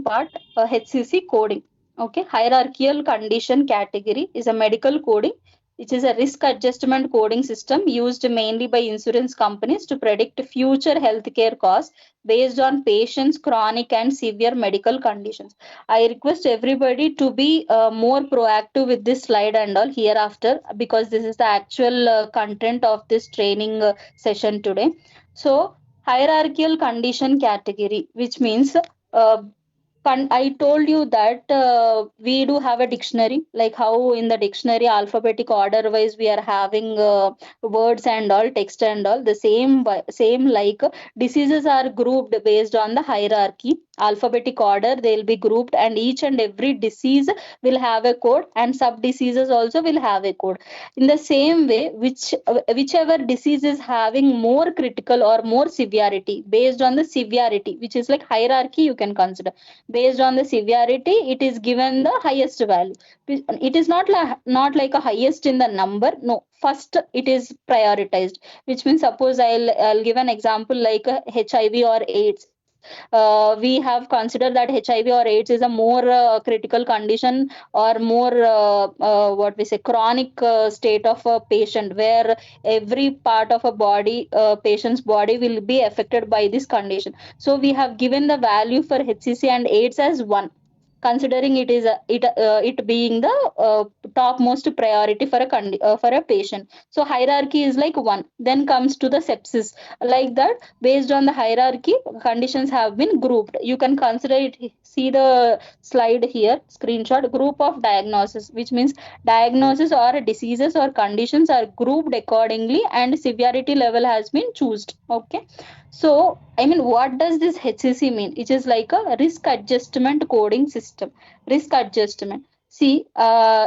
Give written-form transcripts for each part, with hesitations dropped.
part, HCC coding. Okay, hierarchical condition category is a medical coding, which is a risk adjustment coding system used mainly by insurance companies to predict future healthcare costs based on patients' chronic and severe medical conditions. I request everybody to be more proactive with this slide and all hereafter, because this is the actual content of this training session today. So, hierarchical condition category, which means uh, I told you that we do have a dictionary, like how in the dictionary alphabetic order wise we are having words and all, text and all. The same like diseases are grouped based on the hierarchy, alphabetic order. They'll be grouped, and each and every disease will have a code, and sub diseases also will have a code. In the same way, whichever disease is having more critical or more severity based on the severity, which is like hierarchy, you can consider based on the severity, it is given the highest value. It is not like a highest in the number. No, first it is prioritized, which means suppose I'll give an example like HIV or AIDS. We have considered that HIV or AIDS is a more critical condition, or more what we say chronic state of a patient, where every part of a body, patient's body will be affected by this condition. So we have given the value for HCC and AIDS as 1, considering it being the topmost priority for for a patient. So hierarchy is like 1. Then comes to the sepsis, like that. Based on the hierarchy, conditions have been grouped. You can consider it. See the slide here, screenshot. Group of diagnosis, which means diagnosis or diseases or conditions are grouped accordingly, and severity level has been chosen. Okay, so, I mean, what does this HCC mean? It is like a risk adjustment coding system. Risk adjustment. See,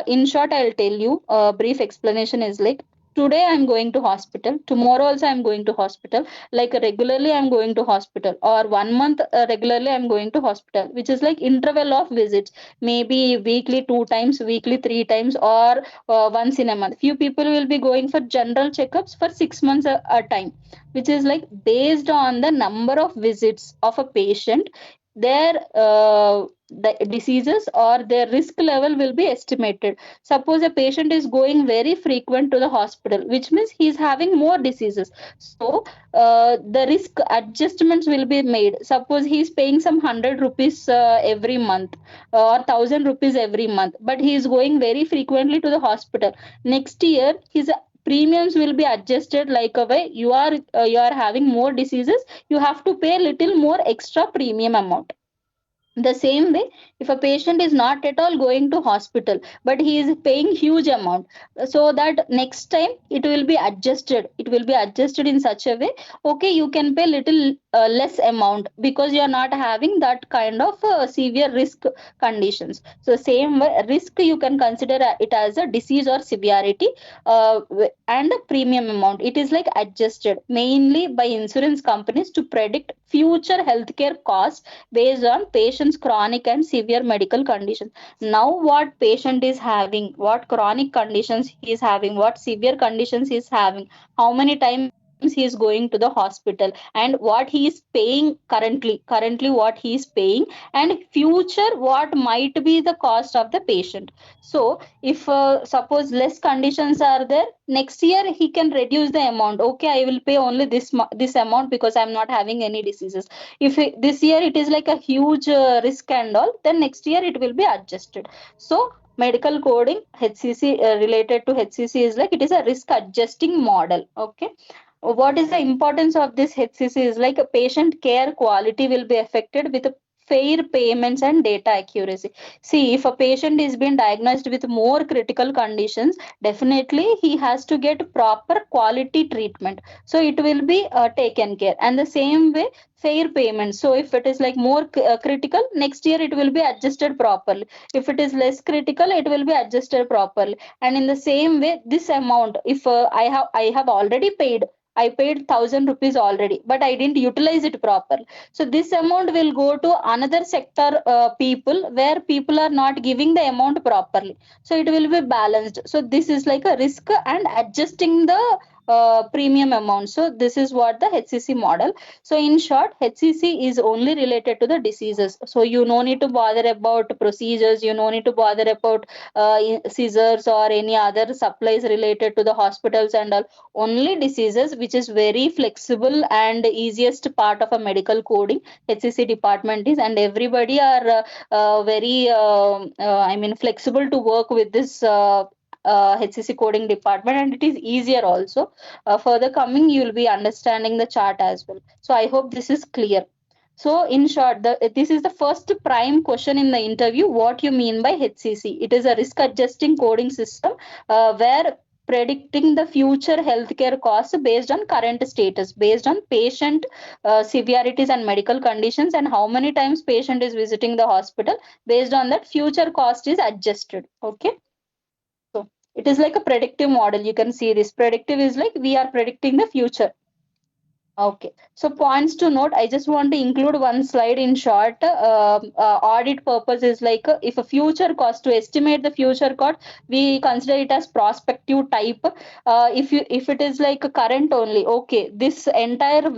in short, I'll tell you. A brief explanation is like, today I'm going to hospital. Tomorrow also I'm going to hospital. Like regularly I'm going to hospital, or 1 month regularly I'm going to hospital, which is like interval of visits. Maybe weekly 2 times, weekly 3 times, or once in a month. Few people will be going for general checkups for 6 months a time, which is like based on the number of visits of a patient, their the diseases or their risk level will be estimated. Suppose a patient is going very frequent to the hospital, which means he is having more diseases. So the risk adjustments will be made. Suppose he is paying some 100 rupees every month, or 1000 rupees every month, but he is going very frequently to the hospital. Next year his premiums will be adjusted like a way. You are having more diseases, you have to pay little more extra premium amount. The same way, if a patient is not at all going to hospital, but he is paying huge amount, so that next time it will be adjusted in such a way. Okay, you can pay little less amount, because you are not having that kind of severe risk conditions. So same way, risk you can consider it as a disease or severity, and a premium amount, it is like adjusted mainly by insurance companies to predict future healthcare costs based on patient's chronic and severe medical conditions. Now, what patient is having, what chronic conditions he is having, what severe conditions he is having, how many times he is going to the hospital, and what he is paying currently what he is paying, and future what might be the cost of the patient. So, if suppose less conditions are there, next year he can reduce the amount. Okay, I will pay only this amount because I am not having any diseases. If this year it is like a huge risk and all, then next year it will be adjusted. So medical coding HCC, related to HCC, is like it is a risk adjusting model. Okay, what is the importance of this HCC is like a patient care quality will be affected with fair payments and data accuracy. See, if a patient is being diagnosed with more critical conditions, definitely he has to get proper quality treatment, so it will be taken care. And the same way, fair payment. So if it is like more critical, next year it will be adjusted properly. If it is less critical, it will be adjusted properly. And in the same way, this amount, if I have already paid, I paid 1000 rupees already, but I didn't utilize it properly. So this amount will go to another sector people, where people are not giving the amount properly. So it will be balanced. So this is like a risk and adjusting the premium amount. So this is what the HCC model. So in short, HCC is only related to the diseases. So you no need to bother about procedures, you no need to bother about scissors or any other supplies related to the hospitals and all. Only diseases, which is very flexible and easiest part of a medical coding HCC department is, and everybody are very I mean flexible to work with this HCC coding department, and it is easier also. Further coming, you will be understanding the chart as well. So I hope this is clear. So in short, this is the first prime question in the interview. What you mean by HCC? It is a risk adjusting coding system where predicting the future healthcare costs based on current status, based on patient severities and medical conditions, and how many times patient is visiting the hospital. Based on that, future cost is adjusted. Okay. So it is like a predictive model. You can see this predictive is like we are predicting the future. Okay, so points to note. I just want to include one slide in short. Audit purpose is like if a future cost, to estimate the future cost, we consider it as prospective type. If it is like a current only, okay, this entire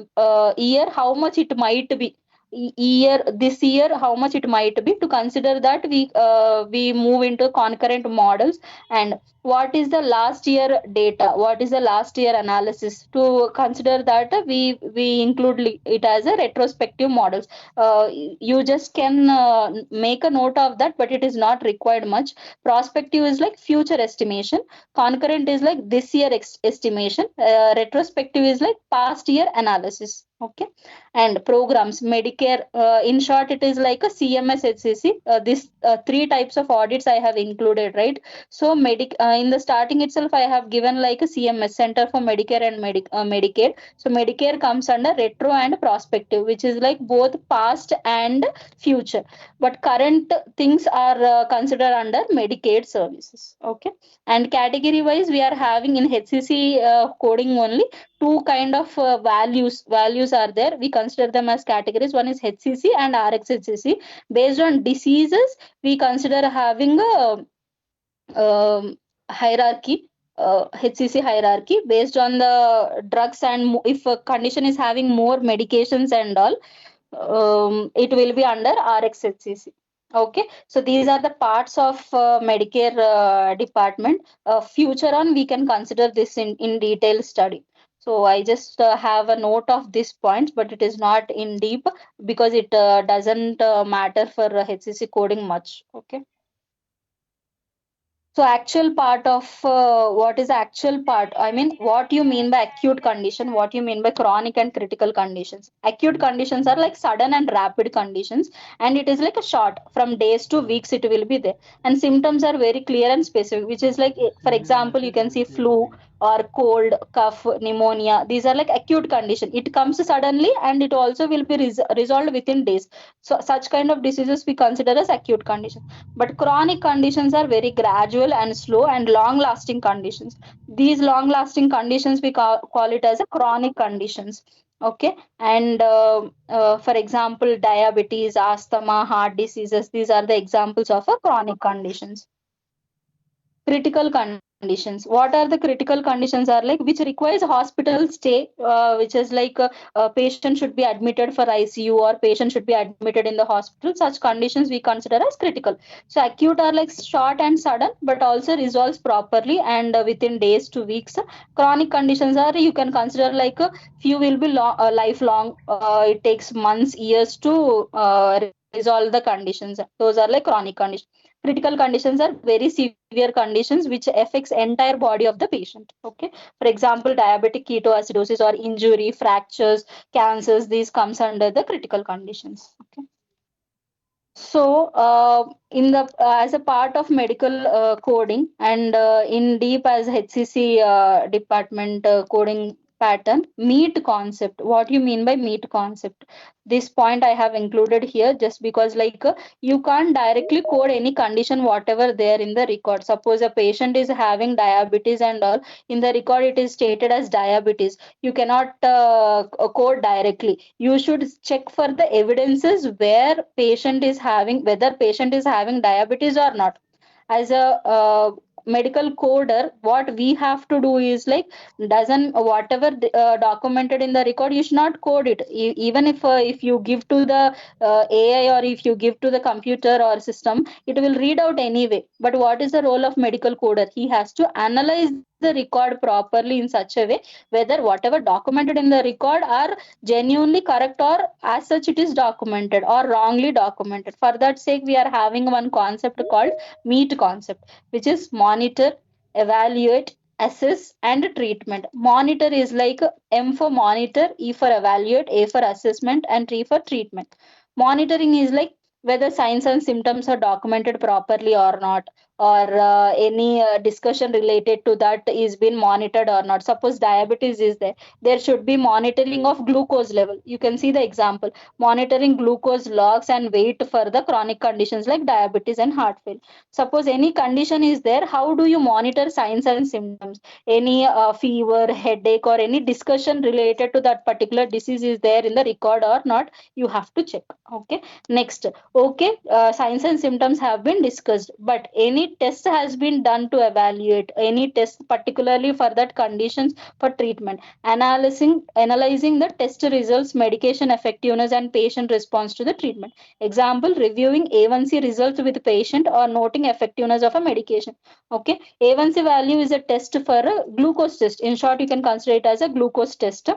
year, how much it might be. Year this year, how much it might be. To consider that, we move into concurrent models. And what is the last year data, what is the last year analysis, to consider that we include it as a retrospective models. You just can make a note of that, but it is not required much. Prospective is like future estimation, concurrent is like this year estimation, retrospective is like past year analysis. Okay. And programs, medicare, in short it is like a CMS HCC. This three types of audits I have included, right? So in the starting itself, I have given like a CMS, Center for Medicare and Medicaid. So Medicare comes under retro and prospective, which is like both past and future. But current things are considered under Medicaid services. Okay. And category wise, we are having in HCC coding only two kind of values are there. We consider them as categories. One is HCC and RxHCC. Based on diseases, we consider having a hierarchy, HCC hierarchy based on the drugs, and if a condition is having more medications and all, it will be under RxHCC. Okay, so these are the parts of Medicare department. Future on, we can consider this in detail study. So I just have a note of this point, but it is not in deep because it doesn't matter for HCC coding much. Okay. So actual part of what is actual part? I mean, what you mean by acute condition? What you mean by chronic and critical conditions? Acute conditions are like sudden and rapid conditions, and it is like a short from days to weeks. It will be there, and symptoms are very clear and specific. Which is like, for example, you can see flu or cold, cough, pneumonia. These are like acute condition. It comes suddenly, and it also will be resolved within days. So such kind of diseases we consider as acute condition. But chronic conditions are very gradual and slow and long lasting conditions. These long lasting conditions we call it as a chronic conditions. Okay. And for example, diabetes, asthma, heart diseases, these are the examples of a chronic conditions. Critical conditions, what are the critical conditions are like, which requires hospital stay, which is like a patient should be admitted for ICU or patient should be admitted in the hospital. Such conditions we consider as critical. So acute are like short and sudden, but also resolves properly and within days to weeks. Chronic conditions are, you can consider like few will be lifelong, it takes months, years to resolve the conditions. Those are like chronic conditions. Critical conditions are very severe conditions which affects entire body of the patient. Okay. For example, diabetic ketoacidosis or injury, fractures, cancers, these comes under the critical conditions. Okay. So, in the as a part of medical coding and in deep as HCC department coding pattern, meet concept. What you mean by meet concept? This point I have included here just because like you can't directly code any condition whatever there in the record. Suppose a patient is having diabetes and all, in the record it is stated as diabetes. You cannot code directly. You should check for the evidences where patient is having, whether patient is having diabetes or not. As a medical coder, what we have to do is like, doesn't whatever documented in the record, you should not code it. Even if you give to the AI, or if you give to the computer or system, it will read out anyway. But what is the role of medical coder? He has to analyze the record properly in such a way whether whatever documented in the record are genuinely correct, or as such it is documented or wrongly documented. For that sake, we are having one concept called meet concept, which is monitor, evaluate, assess, and treatment. Monitor is like M for monitor, E for evaluate, A for assessment, and T for treatment. Monitoring is like whether signs and symptoms are documented properly or not, or any discussion related to that is being monitored or not. Suppose diabetes is there, there should be monitoring of glucose level. You can see the example, monitoring glucose logs and weight for the chronic conditions like diabetes and heart failure. Suppose any condition is there, how do you monitor signs and symptoms? Any fever, headache, or any discussion related to that particular disease is there in the record or not, you have to check. Okay, next. Okay, signs and symptoms have been discussed, but any test has been done to evaluate any test particularly for that conditions for treatment, analyzing the test results, medication effectiveness, and patient response to the treatment. Example, reviewing A1C results with patient or noting effectiveness of a medication. Okay, A1C value is a test for a glucose test. In short, you can consider it as a glucose test.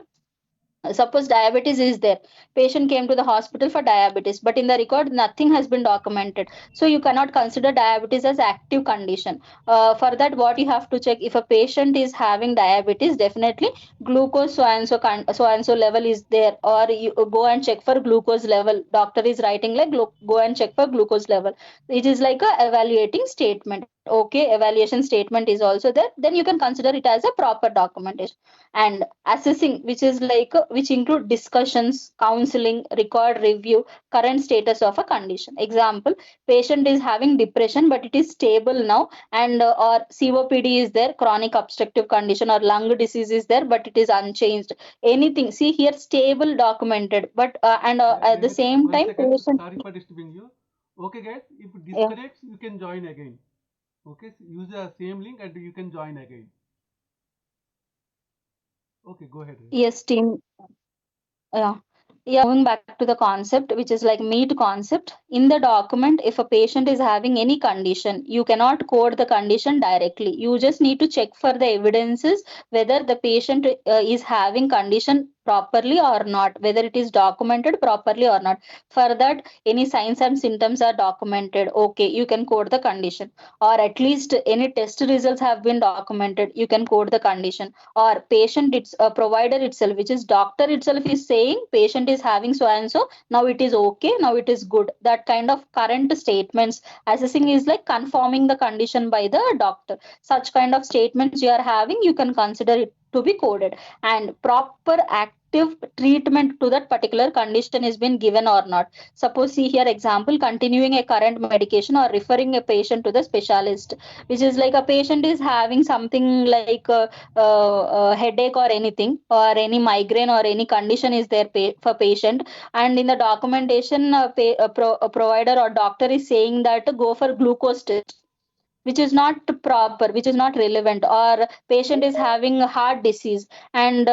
Suppose diabetes is there, patient came to the hospital for diabetes, but in the record nothing has been documented, so you cannot consider diabetes as active condition. For that, what you have to check, if a patient is having diabetes, definitely glucose so and so level is there, or you go and check for glucose level. Doctor is writing like go and check for glucose level. It is like a evaluating statement. Okay, evaluation statement is also there, then you can consider it as a proper documentation. And assessing, which is like which include discussions, counseling, record review, current status of a condition. Example, patient is having depression but it is stable now, and or COPD is there, chronic obstructive condition, or lung disease is there but it is unchanged. Anything, see here, stable documented, but and at the same time patient. Sorry for disturbing you. Okay, guys, if it Yeah. disconnects, you can join again. Okay, so use the same link and you can join again. Okay, go ahead. Yes, team. Yeah. Yeah, moving back to the concept, which is like meet concept. In the document, if a patient is having any condition, you cannot code the condition directly. You just need to check for the evidences whether the patient is having condition properly or not, whether it is documented properly or not. For that, any signs and symptoms are documented. Okay, you can code the condition. Or at least any test results have been documented. You can code the condition. Or patient, it's a provider itself, which is doctor itself, is saying patient is having so and so, now it is okay, now it is good. That kind of current statements. Assessing is like confirming the condition by the doctor. Such kind of statements you are having, you can consider it to be coded. And proper active treatment to that particular condition is been given or not. Suppose, see here example, continuing a current medication or referring a patient to the specialist, which is like a patient is having something like headache or anything, or any migraine or any condition is there for patient, and in the documentation a provider or doctor is saying that go for glucose test, which is not proper, which is not relevant. Or patient is having a heart disease, and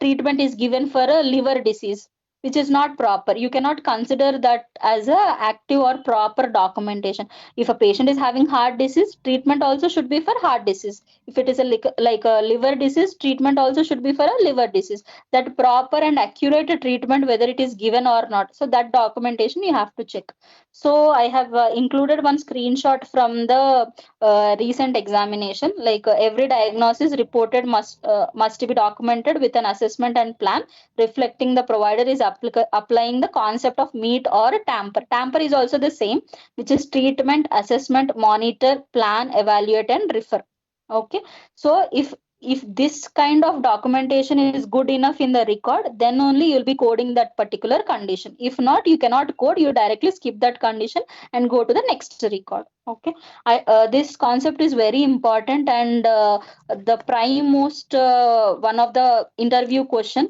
treatment is given for a liver disease, which is not proper. You cannot consider that as a active or proper documentation. If a patient is having heart disease, treatment also should be for heart disease. If it is a like a liver disease, treatment also should be for a liver disease. That proper and accurate treatment, whether it is given or not, so that documentation you have to check. So I have included one screenshot from the recent examination. Like every diagnosis reported must be documented with an assessment and plan, reflecting the provider is applying the concept of meet or tamper. Tamper is also the same, which is treatment, assessment, monitor, plan, evaluate, and refer. Okay, so if this kind of documentation is good enough in the record, then only you'll be coding that particular condition. If not, you cannot code, you directly skip that condition and go to the next record. Okay, this concept is very important, and the prime most one of the interview question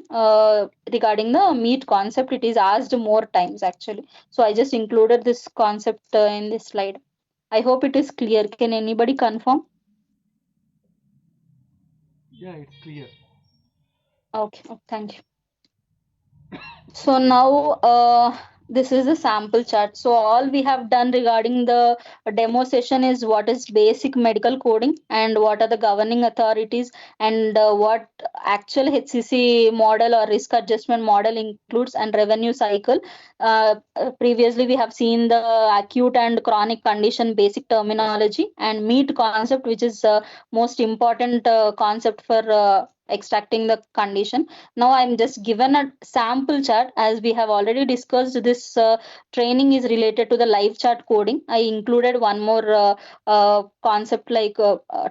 regarding the meet concept, it is asked more times actually. So I just included this concept in this slide. I hope it is clear. Can anybody confirm? Yeah, it's clear. Okay, thank you. So now this is the sample chart. So all we have done regarding the demo session is what is basic medical coding and what are the governing authorities and what actual HCC model or risk adjustment model includes and revenue cycle. Previously we have seen the acute and chronic condition basic terminology and meat concept, which is most important concept for extracting the condition. Now I'm just given a sample chart. As we have already discussed, this training is related to the live chart coding. I included one more concept like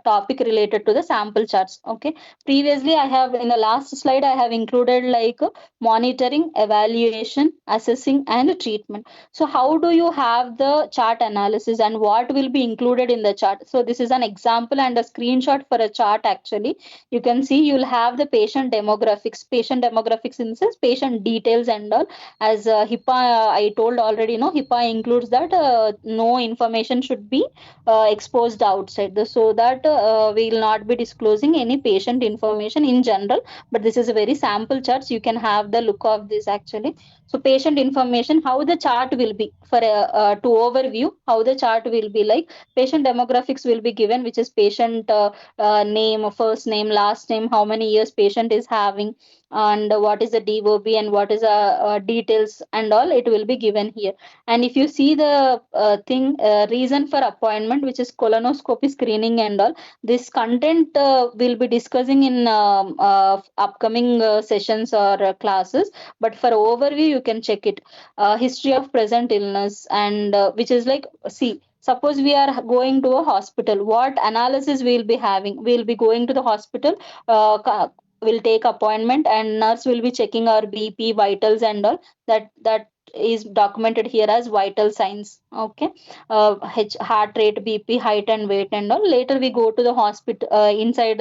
topic related to the sample charts. Okay, previously I have, in the last slide I have included like monitoring, evaluation, assessing and treatment. So how do you have the chart analysis and what will be included in the chart? So this is an example and a screenshot for a chart. Actually, you can see you'll have the patient demographics in the sense patient details and all. As HIPAA, I told already, no, HIPAA includes that no information should be exposed outside so that we will not be disclosing any patient information in general. But this is a very sample charts, you can have the look of this actually. So patient information, how the chart will be for to overview how the chart will be like. Patient demographics will be given, which is patient name, first name, last name, how many years patient is having, and what is the DOB and what is the details and all, it will be given here. And if you see the thing, reason for appointment, which is colonoscopy screening and all, this content will be discussing in upcoming sessions or classes. But for overview, you can check it. History of present illness, and which is like, see, suppose we are going to a hospital, what analysis we'll be having? We'll be going to the hospital, will take appointment and nurse will be checking our BP, vitals and all. That is documented here as vital signs. Okay, heart rate, BP, height and weight and all. Later we go to the hospital, inside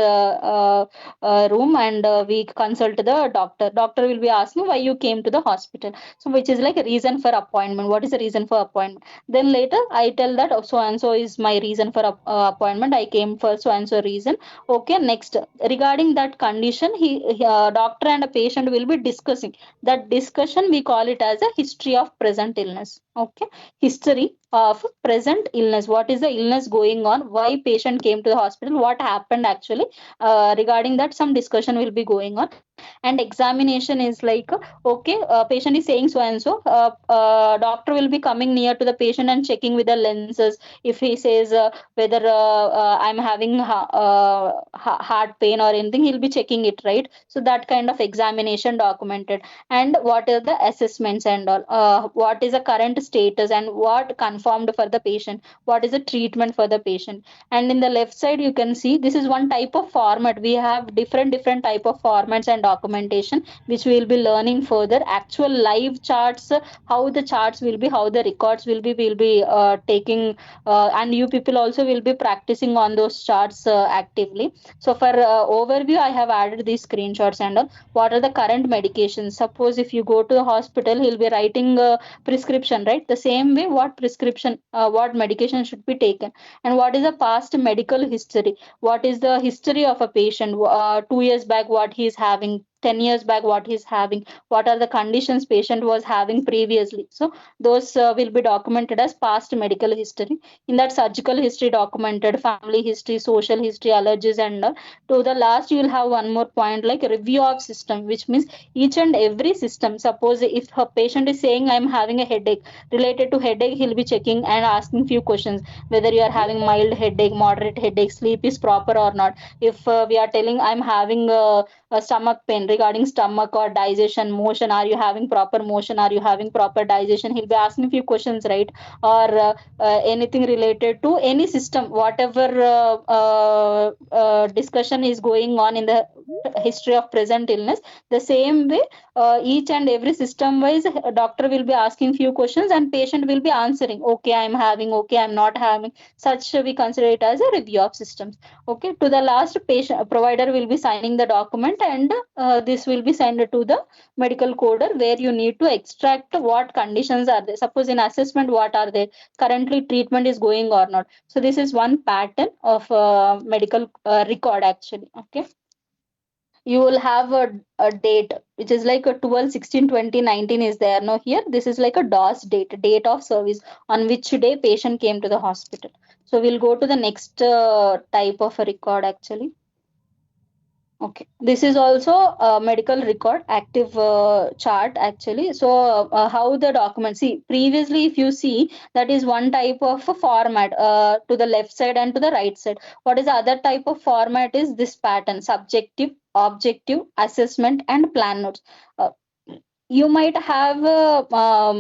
room, and we consult the doctor will be asking why you came to the hospital. So which is like a reason for appointment. What is the reason for appointment? Then later I tell that, oh, so and so is my reason for appointment, I came for so and so reason. Okay, next, regarding that condition, doctor and a patient will be discussing. That discussion we call it as a history of present illness. Okay, history of present illness, what is the illness going on, why patient came to the hospital, what happened actually. Regarding that, some discussion will be going on. And examination is like, okay, patient is saying so and so, doctor will be coming near to the patient and checking with the lenses. If he says whether I'm having heart pain or anything, he'll be checking it, right? So that kind of examination documented. And what are the assessments and all, what is the current status and what confirmed for the patient, what is the treatment for the patient. And in the left side you can see, this is one type of format. We have different type of formats and documentation, which we will be learning further. Actual live charts, how the charts will be, how the records will be, will be taking, and you people also will be practicing on those charts actively. So for overview, I have added these screenshots and all. What are the current medications? Suppose if you go to the hospital, he'll be writing a prescription, right? The same way, what prescription, what medication should be taken, and what is the past medical history, what is the history of a patient, 2 years back what he is having, 10 years back what he's having, what are the conditions patient was having previously. So those will be documented as past medical history. In that, surgical history documented, family history, social history, allergies and to the last you will have one more point like review of system, which means each and every system. Suppose if a patient is saying I'm having a headache, related to headache he'll be checking and asking few questions, whether you are having mild headache, moderate headache, sleep is proper or not. If we are telling I'm having a stomach pain, regarding stomach or digestion, motion, are you having proper motion, are you having proper digestion, he'll be asking few questions, right? Or anything related to any system, whatever discussion is going on in the history of present illness. The same way, each and every system wise, doctor will be asking few questions and patient will be answering, okay I'm having, okay I'm not having. Such we consider it as a review of systems. Okay, to the last, patient provider will be signing the document, and this will be sent to the medical coder, where you need to extract what conditions are there. Suppose in assessment, what are there, currently treatment is going or not. So this is one pattern of medical record actually. Okay, you will have a date which is like a 12/16/2019 is there. No, here this is like a DOS date of service, on which day patient came to the hospital. So we'll go to the next type of a record actually. Okay, this is also a medical record active chart actually. So how the document, see previously if you see, that is one type of a format to the left side and to the right side. What is the other type of format is this pattern: subjective, objective, assessment and plan notes. You might have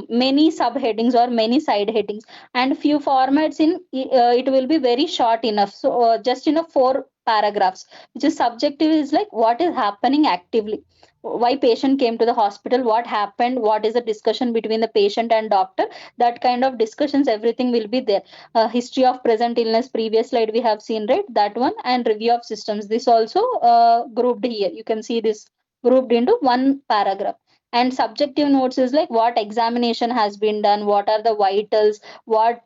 many subheadings or many side headings, and few formats in it will be very short enough. So just in a four paragraphs, which is subjective is like what is happening actively, why patient came to the hospital, what happened, what is the discussion between the patient and doctor, that kind of discussions everything will be there. History of present illness, previous slide we have seen, right, that one, and review of systems, this also grouped here. You can see this grouped into one paragraph. And subjective notes is like what examination has been done, what are the vitals, what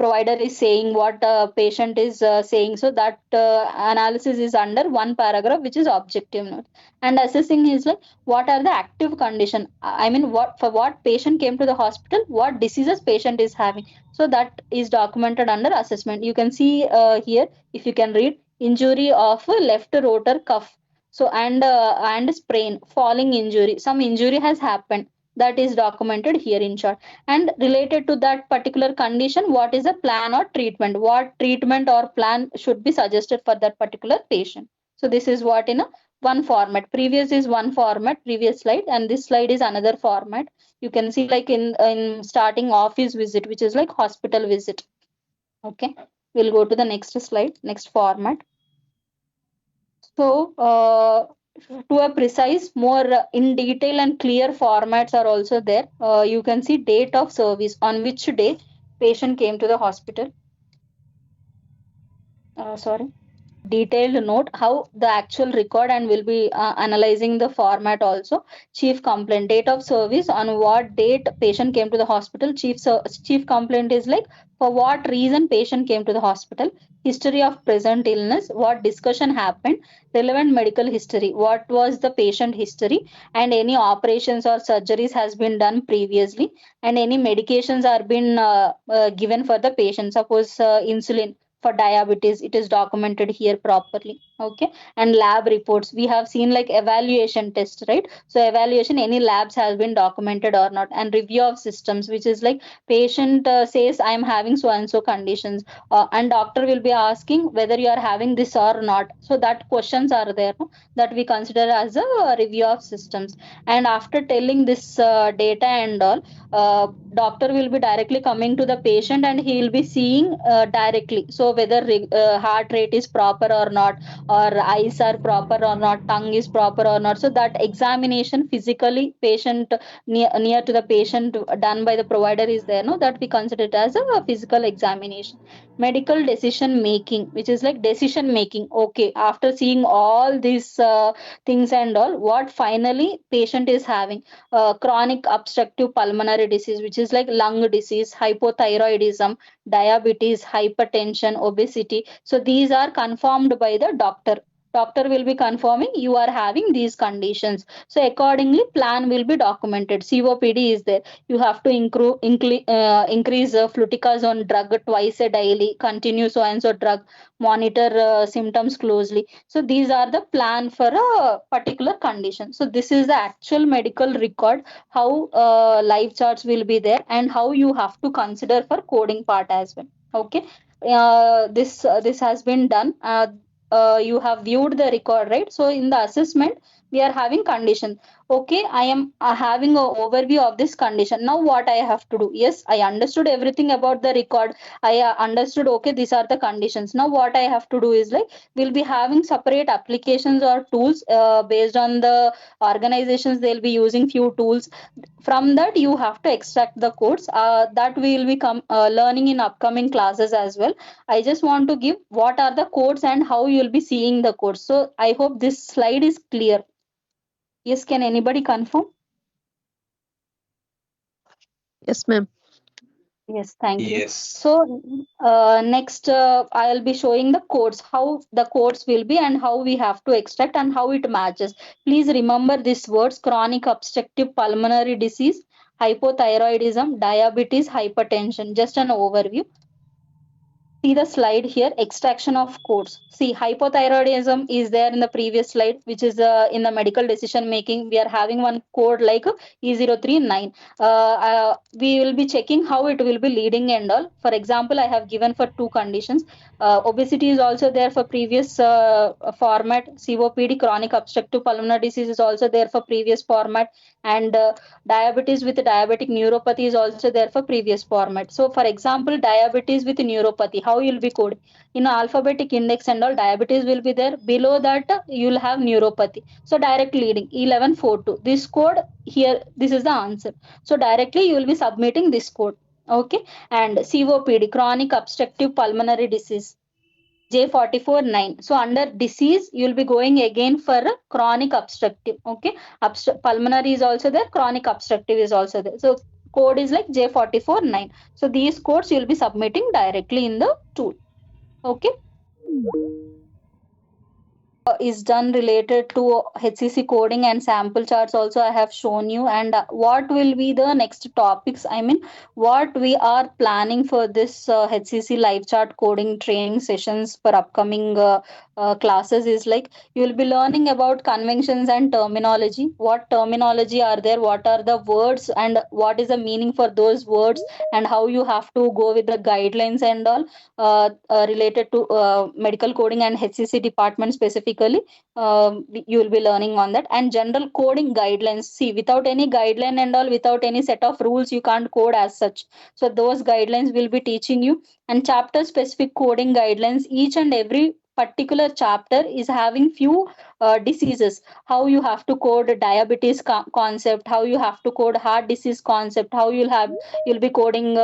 provider is saying, what patient is saying. So that analysis is under one paragraph, which is objective note. And assessing is like what are the active condition, I mean what for what patient came to the hospital, what diseases patient is having. So that is documented under assessment. You can see here, if you can read, injury of a left rotor cuff. So and sprain, falling injury, some injury has happened, that is documented here in short. And related to that particular condition, what is the plan or treatment, what treatment or plan should be suggested for that particular patient. So this is what in a one format, previous is one format, previous slide, and this slide is another format. You can see like in starting office visit, which is like hospital visit. Okay, we'll go to the next slide, next format. So to a precise, more in detail and clear formats are also there. You can see date of service, on which day patient came to the hospital. Sorry, detailed note how the actual record, and will be analyzing the format also. Chief complaint, date of service, on what date patient came to the hospital. Chief complaint is like for what reason patient came to the hospital. History of present illness, what discussion happened. Relevant medical history, what was the patient history, and any operations or surgeries has been done previously, and any medications are been given for the patient, suppose insulin for diabetes, it is documented here properly. Okay, and lab reports, we have seen like evaluation test, right? So evaluation, any labs has been documented or not. And review of systems, which is like patient says I am having so and so conditions, and doctor will be asking whether you are having this or not. So that questions are there, no? That we consider as a review of systems. And after telling this data and all, doctor will be directly coming to the patient, and he will be seeing directly, so whether heart rate is proper or not, or eyes are proper or not, tongue is proper or not. So that examination physically patient, near to the patient, done by the provider is there, no, that we consider it as a physical examination. Medical decision making, which is like decision making. Okay, after seeing all these things and all, what finally patient is having. Chronic obstructive pulmonary disease, which is like lung disease, hypothyroidism, diabetes, hypertension, obesity. So these are confirmed by the doctor. Doctor will be confirming you are having these conditions. So accordingly, plan will be documented. COPD is there. You have to increase fluticasone drug twice a daily, continue so and so drug, monitor symptoms closely. So these are the plan for a particular condition. So this is the actual medical record, how live charts will be there, and how you have to consider for coding part as well. Okay, this has been done. You have viewed the record, right? So in the assessment, we are having condition. Okay, I am having an overview of this condition. Now what I have to do? Yes, I understood everything about the record. I understood, okay, these are the conditions. Now what I have to do is like, we'll be having separate applications or tools based on the organizations. They'll be using few tools. From that you have to extract the codes, that we will become learning in upcoming classes as well. I just want to give what are the codes and how you will be seeing the codes. So I hope this slide is clear. Yes, can anybody confirm? Yes, ma'am. Yes, thank you. Yes. So next, I'll be showing the codes, how the codes will be and how we have to extract and how it matches. Please remember these words: chronic obstructive pulmonary disease, hypothyroidism, diabetes, hypertension. Just an overview. See the slide here, extraction of codes. See, hypothyroidism is there in the previous slide, which is in the medical decision making. We are having one code like E039. We will be checking how it will be leading and all. For example, I have given for two conditions. Obesity is also there for previous format. COPD, chronic obstructive pulmonary disease, is also there for previous format. And diabetes with diabetic neuropathy is also there for previous format. So for example, diabetes with neuropathy, how you'll be coding in alphabetic index and all, diabetes will be there. Below that, you'll have neuropathy. So direct leading 1142. This code here, this is the answer. So directly you will be submitting this code. Okay. And COPD, chronic obstructive pulmonary disease, J44-9. So under disease, you'll be going again for chronic obstructive. Okay. Pulmonary is also there, chronic obstructive is also there. So code is like J44-9. So these codes you'll be submitting directly in the tool. Okay. Is done related to HCC coding and sample charts also I have shown you. And what will be the next topics? I mean, what we are planning for this HCC live chart coding training sessions for upcoming classes is like, you will be learning about conventions and terminology. What terminology are there? What are the words and what is the meaning for those words, and how you have to go with the guidelines and all related to medical coding and HCC department specifically. You will be learning on that. And general coding guidelines. See, without any guideline and all, without any set of rules, you can't code as such. So those guidelines will be teaching you. And chapter specific coding guidelines. Each and every particular chapter is having few diseases, how you have to code diabetes concept, how you have to code heart disease concept, how you'll be coding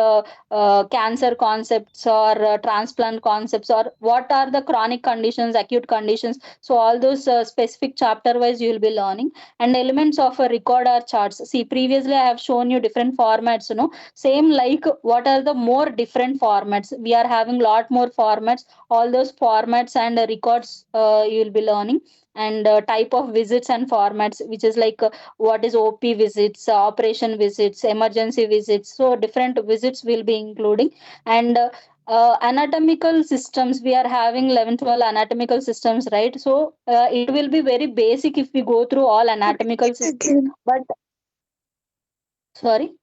cancer concepts or transplant concepts, or what are the chronic conditions, acute conditions. So all those specific chapter wise you will be learning. And elements of a record or charts. See, previously I have shown you different formats, same like what are the more different formats. We are having lot more formats. All those formats and records you will be learning. And type of visits and formats, which is like what is OP visits, operation visits, emergency visits. So different visits will be including. And anatomical systems, we are having 11 12 anatomical systems, right? So it will be very basic if we go through all anatomical systems. Again, But sorry,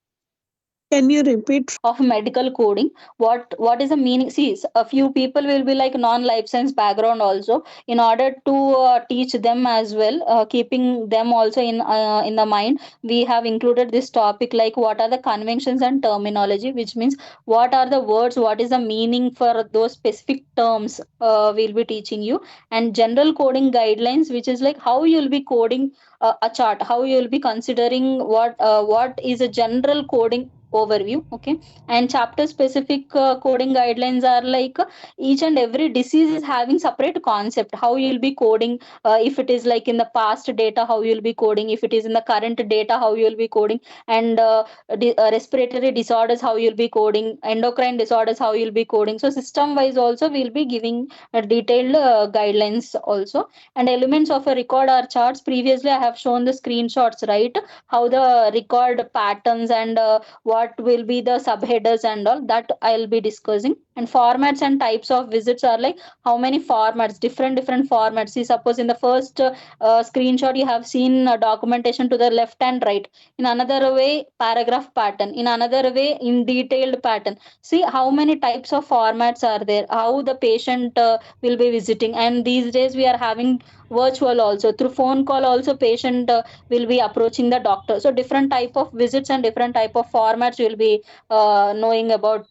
can you repeat? of medical coding, what is the meaning? See, a few people will be like non life science background also. In order to teach them as well, keeping them also in the mind, we have included this topic like what are the conventions and terminology, which means what are the words, what is the meaning for those specific terms, we'll be teaching you. And general coding guidelines, which is like how you'll be coding a chart, how you'll be considering what is a general coding overview. Okay. And chapter specific coding guidelines are like each and every disease is having separate concept, how you'll be coding. If it is like in the past data, how you'll be coding. If it is in the current data, how you'll be coding. And respiratory disorders, how you'll be coding. Endocrine disorders, how you'll be coding. So system wise also we'll be giving detailed guidelines also. And elements of a record or charts, previously I have shown the screenshots, right? How the record patterns and what will be the subheaders and all that I'll be discussing. And formats and types of visits are like how many formats, different formats. See, suppose in the first screenshot you have seen documentation to the left and right. In another way, paragraph pattern. In another way, in detailed pattern. See how many types of formats are there, how the patient will be visiting. And these days we are having virtual also, through phone call also patient will be approaching the doctor. So different type of visits and different type of formats you will be knowing about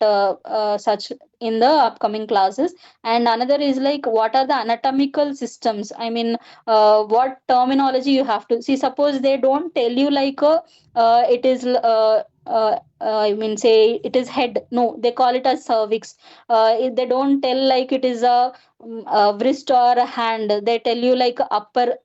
such in the upcoming classes. And another is like what are the anatomical systems, I mean, what terminology you have to see. Suppose they don't tell you like it is I mean, say it is head. No, they call it as cervix. They don't tell like it is a wrist or a hand. They tell you like upper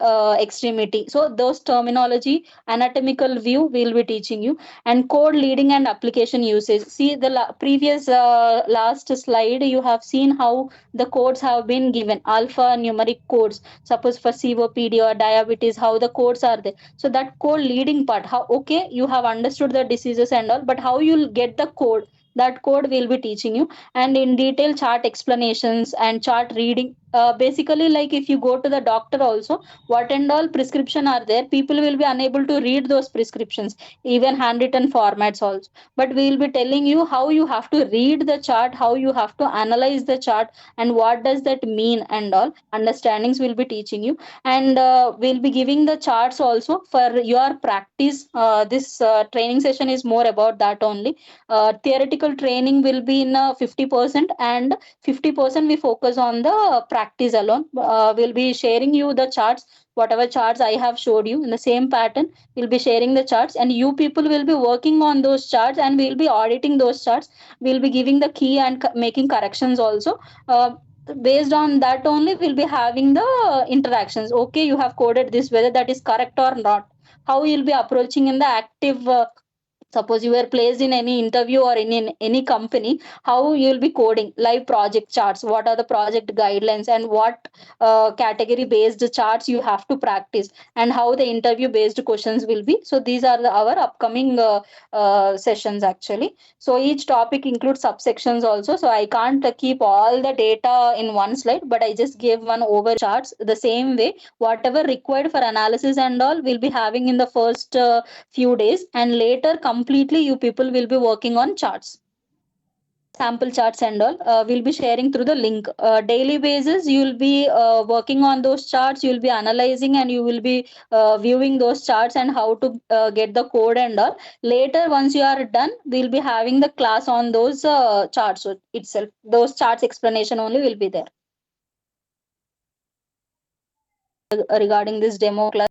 extremity. So those terminology, anatomical view, we'll be teaching you. And code leading and application usage. See the previous last slide. You have seen how the codes have been given. Alphanumeric codes. Suppose for COPD or diabetes, how the codes are there. So that code leading part, how okay you have understood the diseases and all, but how you'll get the code, that code will be teaching you. And in detail chart explanations and chart reading, basically like if you go to the doctor also, what and all prescription are there, people will be unable to read those prescriptions, even handwritten formats also, but we will be telling you how you have to read the chart, how you have to analyze the chart, and what does that mean, and all understandings will be teaching you. And we'll be giving the charts also for your practice. This training session is more about that only. Theoretical training will be in 50%, and 50% we focus on the practice alone. We'll be sharing you the charts, whatever charts I have showed you in the same pattern. We'll be sharing the charts, and you people will be working on those charts, and we'll be auditing those charts. We'll be giving the key and making corrections also. Based on that only we'll be having the interactions. Okay, you have coded this, whether that is correct or not, how you'll be approaching in the active, suppose you were placed in any interview or in any company, how you will be coding live project charts, what are the project guidelines, and what category based charts you have to practice, and how the interview based questions will be. So these are our upcoming sessions actually. So each topic includes subsections also, so I can't keep all the data in one slide, but I just gave one over charts. The same way, whatever required for analysis and all will be having in the first few days, and later completely you people will be working on charts, sample charts and all. We'll be sharing through the link. Daily basis you'll be working on those charts, you'll be analyzing, and you will be viewing those charts and how to get the code and all. Later once you are done, we'll be having the class on those charts itself. Those charts explanation only will be there regarding this demo class.